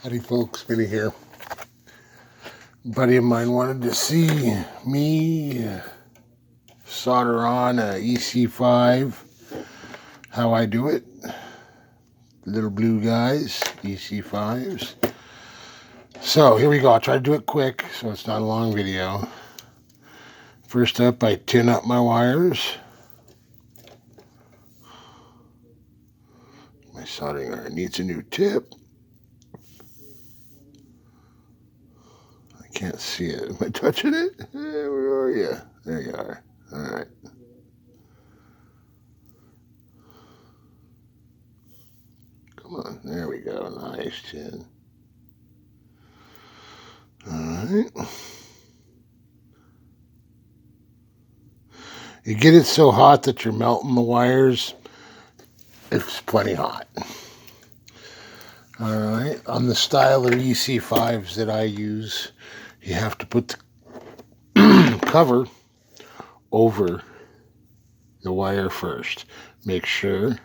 Howdy folks, Vinny here. A buddy of mine wanted to see me solder on a ec5, how I do it. Little blue guys, ec5s. So here we go, I'll try to do it quick so it's not a long video. First up, I tin up my wires. My soldering iron needs a new tip. Can't see it. Am I touching it? Where are you? There you are. All right. Come on. There we go. Nice tin. All right. You get it so hot that you're melting the wires. It's plenty hot. All right. On the style of ec5s that I use, you have to put the cover over the wire first. Make sure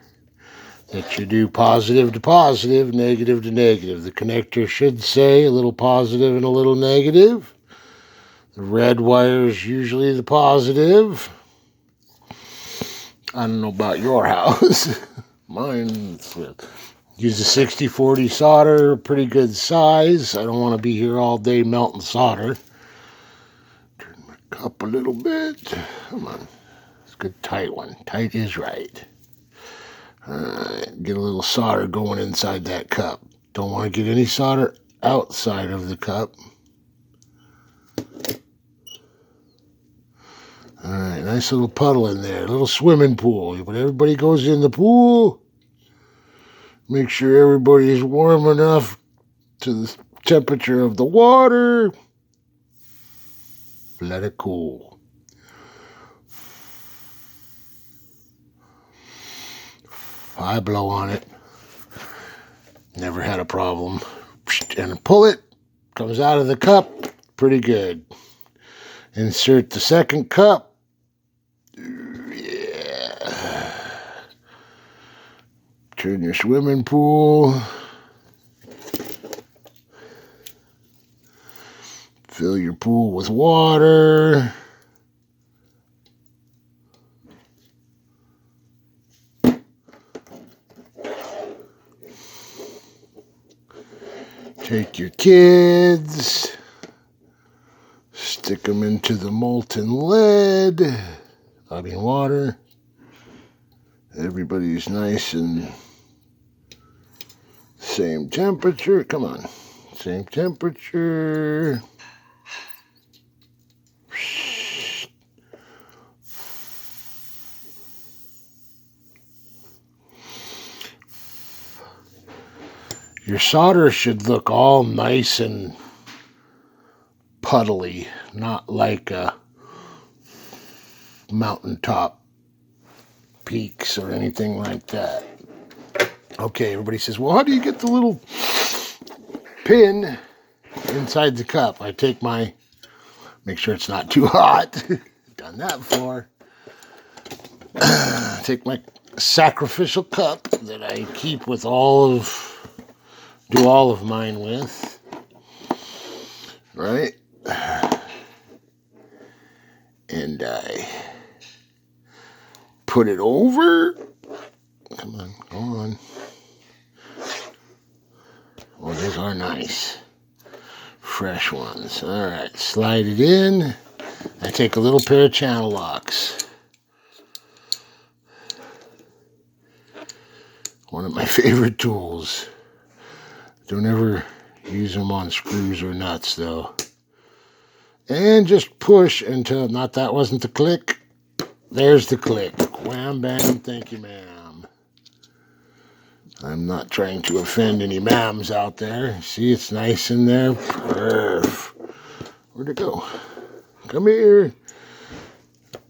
that you do positive to positive, negative to negative. The connector should say a little positive and a little negative. The red wire is usually the positive. I don't know about your house. Mine, use a 60-40 solder, pretty good size. I don't want to be here all day melting solder. Turn my cup a little bit. Come on. It's a good tight one. Tight is right. Alright, get a little solder going inside that cup. Don't want to get any solder outside of the cup. Alright, nice little puddle in there. A little swimming pool. When everybody goes in the pool, make sure everybody is warm enough to the temperature of the water. Let it cool. 5 blow on it. Never had a problem. And pull it. Comes out of the cup. Pretty good. Insert the second cup. Yeah. Turn your swimming pool. Fill your pool with water. Take your kids. Stick them into the molten lead. Water. Everybody's nice and same temperature. Come on. Same temperature. Your solder should look all nice and puddly, not like a mountaintop peaks or anything like that. Okay, everybody says, well, how do you get the little pin inside the cup? I take make sure it's not too hot. Done that before. Take my sacrificial cup that I keep with do all of mine with. Right? And I put it over. Come on, go on. Oh, these are nice. Fresh ones. All right, slide it in. I take a little pair of channel locks. One of my favorite tools. Don't ever use them on screws or nuts, though. And just push until, that wasn't the click. There's the click. Wham, bam, thank you, ma'am. I'm not trying to offend any ma'ams out there. See, it's nice in there. Perf. Where'd it go? Come here.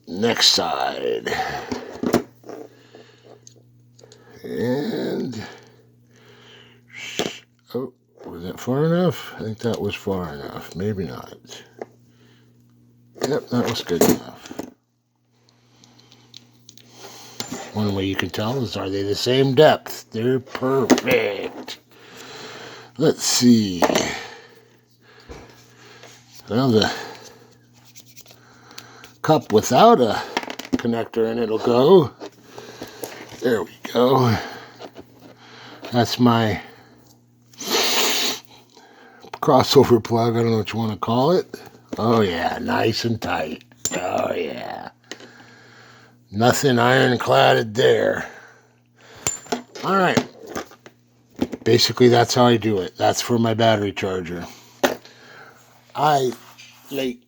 Next side. And... oh, was that far enough? I think that was far enough. Maybe not. Yep, that was good enough. One way you can tell is, are they the same depth? They're perfect. Let's see. Well, the cup without a connector in it'll go. There we go. That's my crossover plug. I don't know what you want to call it. Oh yeah, nice and tight. Oh yeah. Nothing ironcladded there. All right. Basically, that's how I do it. That's for my battery charger. I late